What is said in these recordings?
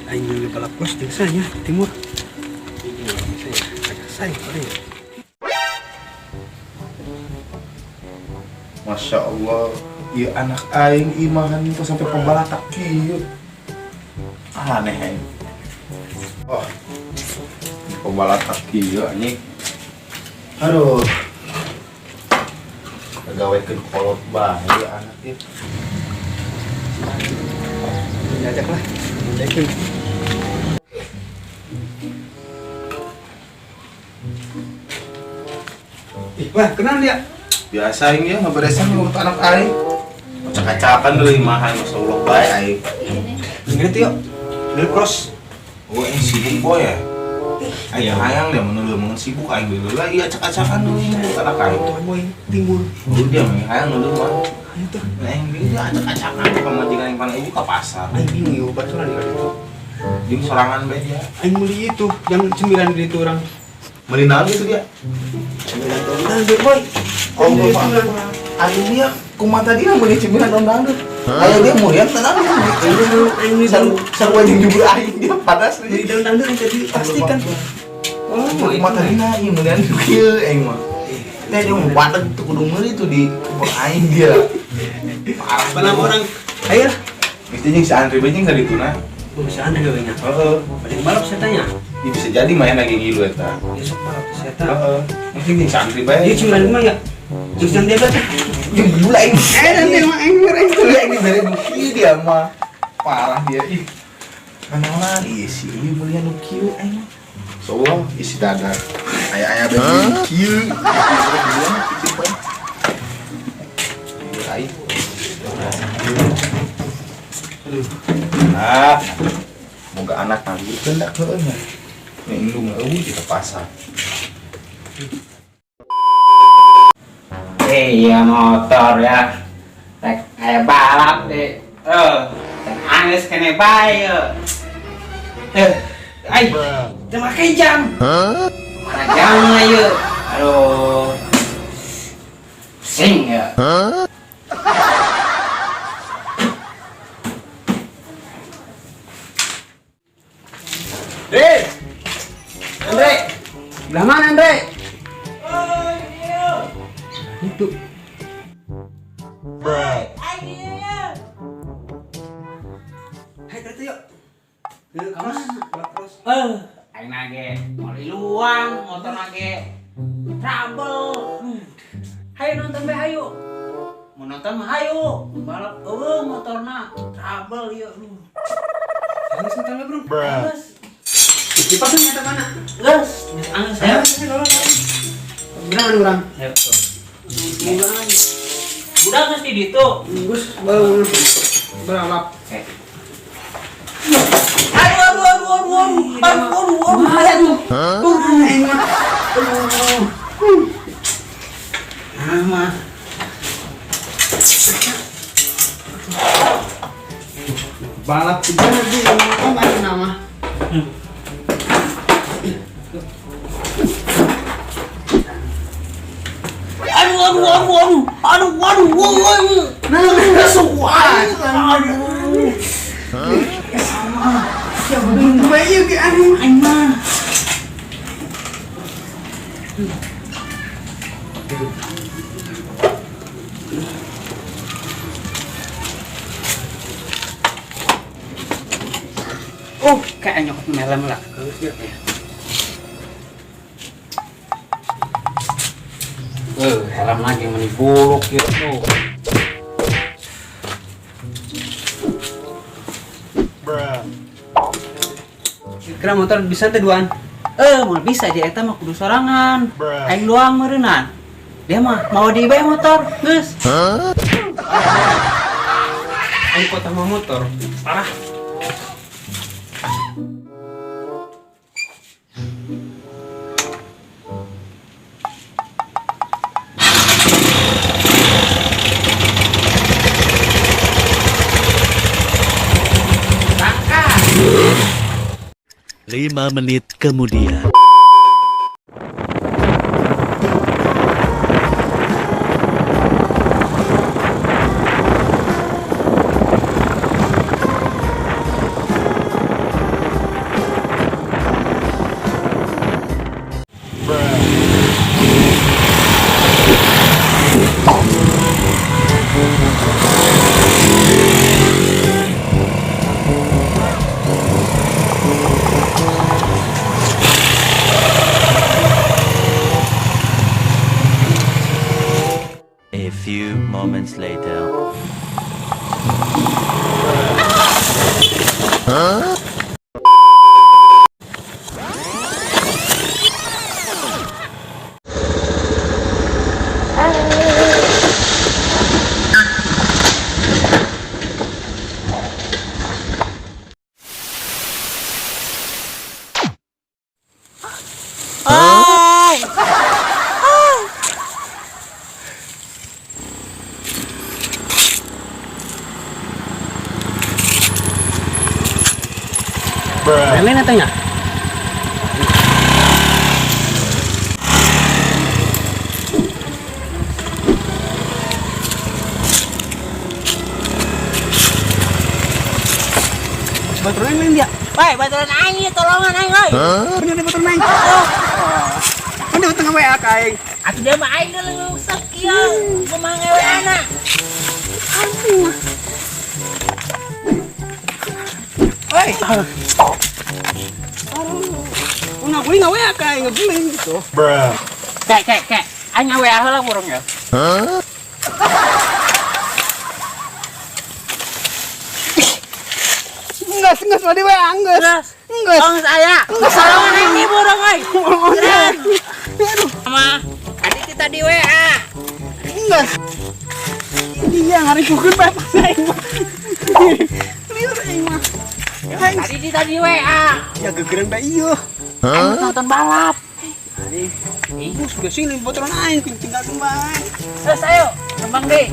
Aing yang balap kos jeung saya timur. Saya Masya Allah, iya anak aing imahan itu sampai pembalatak kieu. Aneh aing. Oh, pembalatak kieu anjing. Aduh. Ngagawekeun kolot bae anak ieu. diajak lah. Diajakin. Wah, kenal dia. Biasa aing ya ngaberesan urut anak aing. Acak-acakan deui imahan Masya Allah bae aing. Ngerti yuk. Dari cross. Oh, ini sibuk boy ya? Ayah hayang dia menurut sibuk aing dulu lagi acak-acakan deui urut anak aing. Tuh boy timbul. Oh, dia mah hayang dulu mah. Ayo tuh. Nah, yang dia acak-acakan pamajikan yang paling ibu ke pasar. Aing bingung yuk baturan di itu. Di sorangan bae dia. Aing beli itu jam 9 di itu orang. Beli naon gitu dia? 9 tahun boy. Oh, Bapak. Aing dia kumaha tadi na beli cemilan dangdut. Kayak dia murian tenan. Aing ini Sarua jeung jubur aing dia padas beli daun dangdut yang tadi pastikan. Oh, kumaha tadi na ieu murian kieu aing mah. Teh dia mau wadeg tuh kudu meuli tuh di kebun aing dia. Parah Panam orang. Ayo. Mesti jeung si Andri bae jeung dituna. Bisa Andri we nya. Heeh. Balik balap saya tanya. Ini bisa jadi main lagi ngilu eta. Besok balap saya tanya. Heeh. Mesti jeung si Andri bae. Dia 95 ya. Terus yang dia berapa? Jeung gula aing. Nanti mah aing ngerain tuh. Gula ini dari nuki dia mah. Parah dia ih. Kanalan ieu si ieu mulia nu kieu aing. Soalnya isi dada. Aya-aya bae nu kieu. Aing. Ah, moga anak nanti kendak heueuh nya. Nih indung eueuh di pasar. Iya motor ya, tek kayak balap deh, tek angis kene bae, ay, jangan pakai jam, mana jamnya yuk, aduh, sing ya. Andre. Andre. Belah mana Andre? Itu. Hai kereta yuk. Yuk cross, cross. Aing nage, mau luang, motor nage, trouble. Hayo nonton be hayo. Mau nonton mah hayo, balap motorna trouble yuk. Angis nonton bro. Terus, Dipasang nyata mana? terus, angin saya. Bilang orang. Ayo, tuh. Udah mesti di itu. Gus baru beralap. Aduh. Nama. Balap juga nanti apa nama? Aduh. Nah, suai. Aduh. Siapa yang bayi ke anu? Aimah. Oh, kayak nyokot melem lah. Helm lagi meni buluk gitu. Kira motor bisa teh duaan. Mau bisa aja eta mah kudu sorangan. Aing doang meureunnan. Dia mah mau di bae motor, geus. Aing kota mau motor. Parah. Rangka. 5 menit kemudian. minutes later. Yang lain tanya. Baturan yang lain dia. Woi, baturan aing tolongan aing euy. Bener nih baturan aing. Mana tengah WA ka aing. Atuh dia mah aing geuleuh usap kieu. Kumaha ngeweana? Hei. Nggak boleh nggak WA ka aing, nggak boleh gitu. Kek. Aing ngawe heula burung ya. Enggak mah di WA, enggak. Oh, saya. Salongan aing nih burung euy. Sama tadi kita di WA. Enggak. Dia ngarikukeun bae pas aing mah. Liur aing mah. Tadi kita di WA. Ya gegeran bae ieu. Aing nonton balap. Ieu sudah sini baturan aing tinggal kembang. Terus ayo, kembang deh.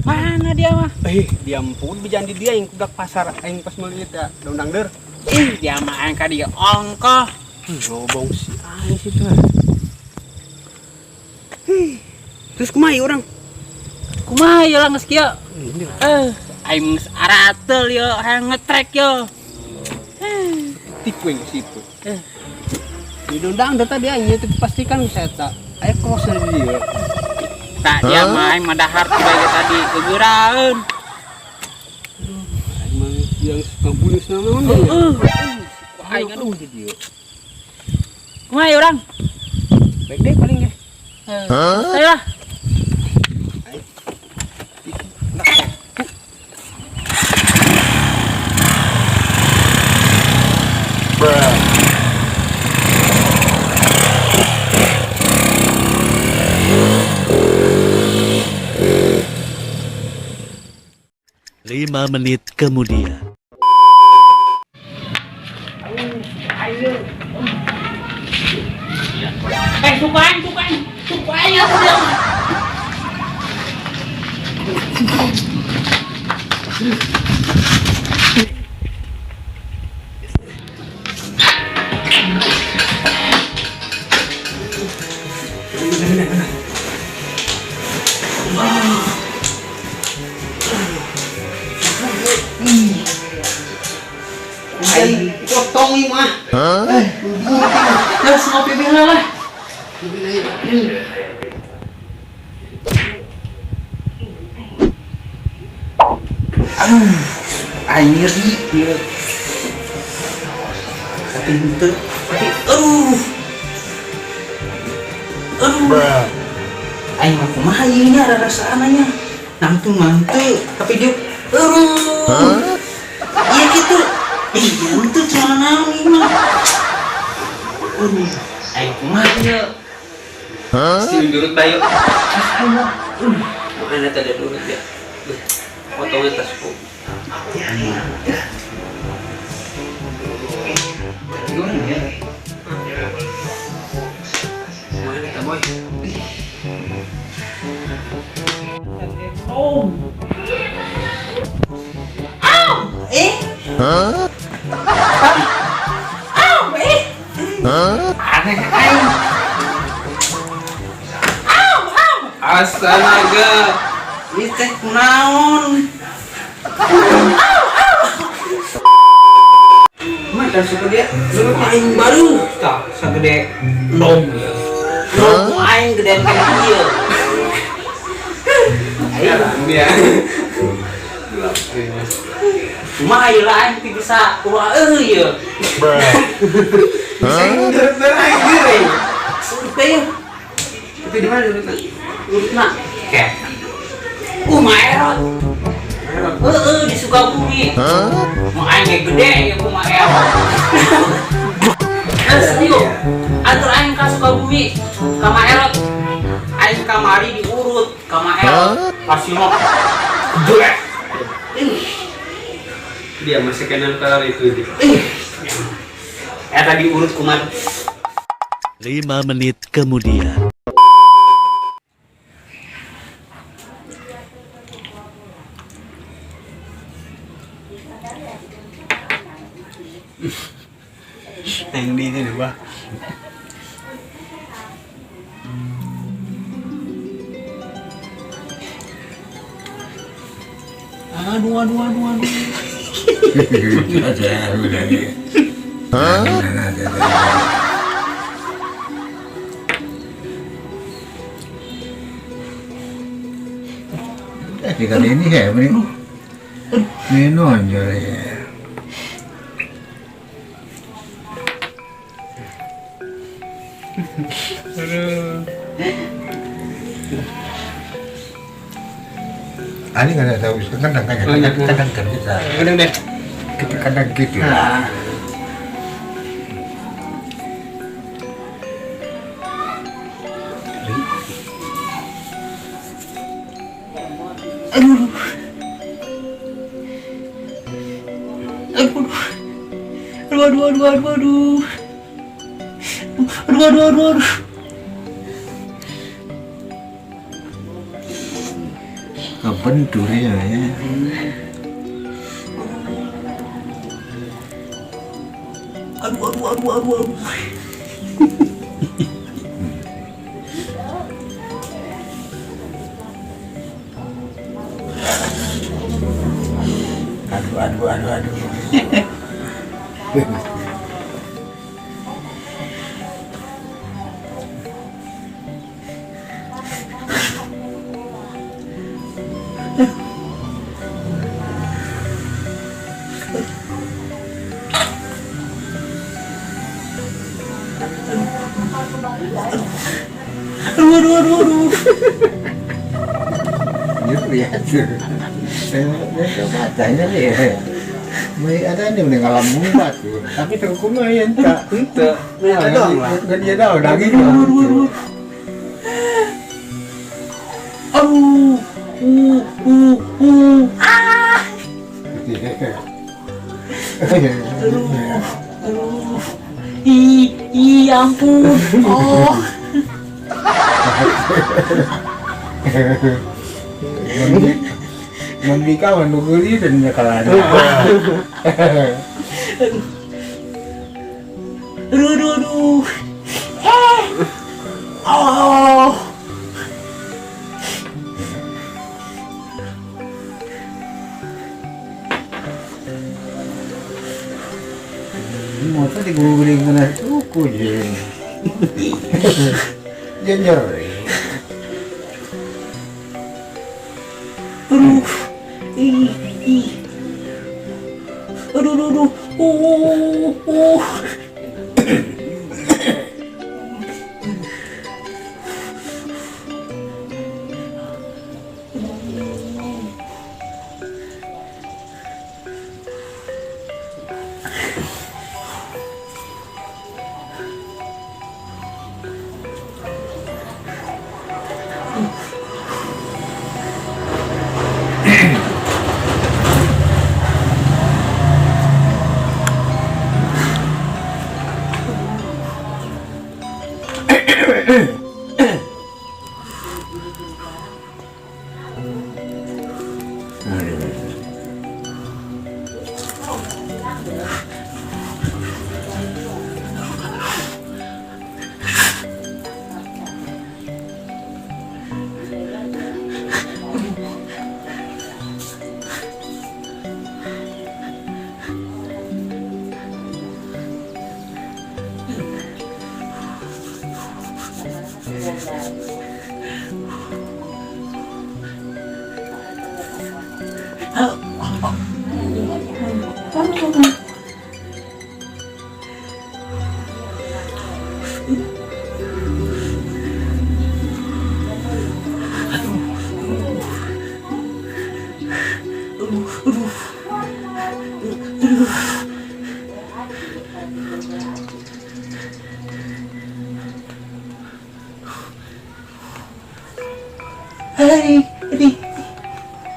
Mana dia mah? Dia ampun bijan di dia yang kudak pasar aing pas melihat ya daun dangder. Dia mah aing ka dieu ongkoh. Robong si aing situ. Terus kumaha ieu urang? Kumaha ieu geus kieu? Aing geus aratel ieu, hayang ngetrek ieu. Tikung ke situ. Di daun dangder tadi aing itu pastikan saya tak. Aya cross dari dia. Tak dia mah aing mah dahar sebagai tadi gegeuraeun. Aing mah yang kampus naon dia. Aing aduh di dia. Kumaha ieu urang? Baik deh paling ya. Saya. Lima menit kemudian. Sukuan ya sudah. Aing potong ieu mah. Terus ngopi bela lah. Aing nyeri ieu. Pinter. Aing mah kumaha ieu nya ada rasaananya. Mantu, tapi dia iya gitu. Itu cuma naon ieu mah. Aing kumaha ieu. Sini durut bayu. Mana tadi durut ya? Potongnya tasku. Gimana ya? Mana tak boy? Aneh aing. Astaga. Ini teh kunaon? dan suka dia aing baru tak segede nom aing gede kayak dia dia. cuma ayo lah aing teu bisa ulah ya surutnya Tapi di mana urutnya? urutna kayak Erot di Sukabumi mau aing gede ya Erot serius antar aing ka Sukabumi ka Erot aing kamari diurut ka Erot pasino gede Dia masih kenal kalau itu. tadi urut kumat 5 menit kemudian. Yang di sini, Bah. Aduh. Jika ini ya, ini nonjol ya. Ani nggak tahu kadang kan kita. Kadang deh. Kita kadang gitu. Aduh. Kapan duri ya? Aduh. Aduh. Aduh. Gitu ya. Saya katanya nih. May ada nih udah ngalam mumbat tuh. Tapi terkumayan tak. Tuh. Ada dong lah. Kan dia tahu daging. Aduh. Aduh. Ampun. Oh. Membeli kawan nuguri dan nyekalan. Aduh. Oh. Motor diguguling na suku je. Jujur. Aduh. Oh. Hai,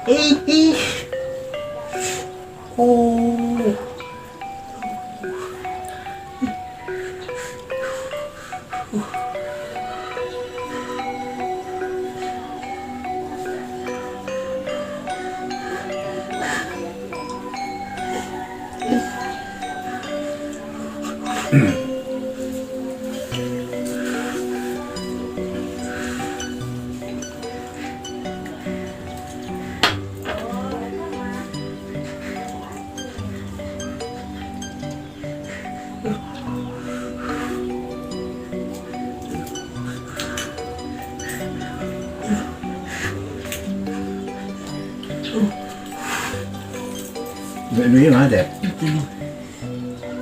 ini. Oh. Ini ada.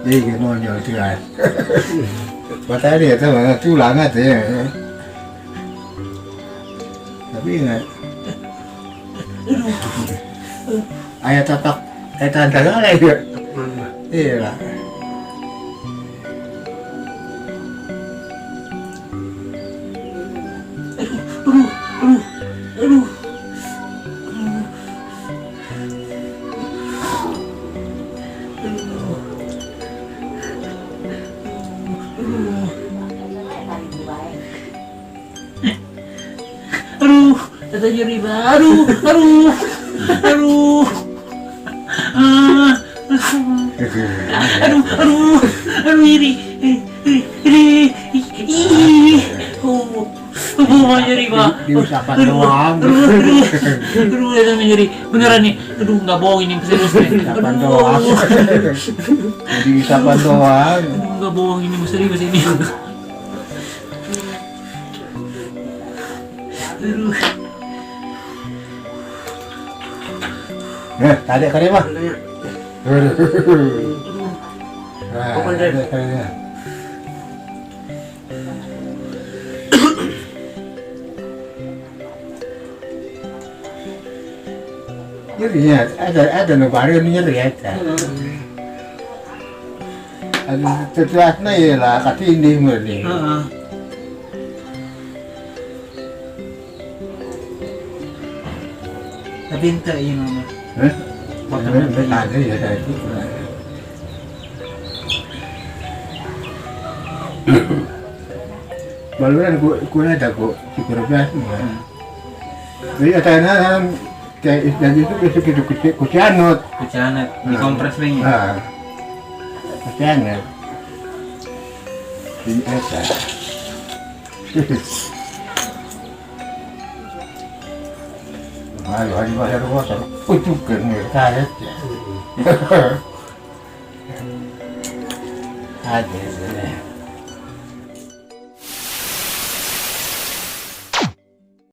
Đây cái nó nhỏ thứ hai. Và tay thì sao mà chú lắng à thế. Tapi enggak. Ayah tapak, tanda lagi. Iya lah. Aduh, tata nyeri baru. Aduh. Aduh nyeri. Nyeri pak. Diusapan doang. Aduh, tata nyeri. Beneran nih. Aduh, nggak bohong ini serius nih. Diusapan doang. Diusapan doang. Aduh, nggak bohong ini serius ini. Aduh. Tadi kali mah. Nyerinya ada nubari nyeri aja. Ada sesuatu ya lah kati ini murni. Tapi ente ini mama. Ada ya tadi. Baluran ku ada ku berbahas. Jadi katanya kayak dan itu kucianut. Kucianut dikompres lagi. Kucianut. Ini ada. Ayo, hari bahasa ruwasa. Itu kan saya. Ada.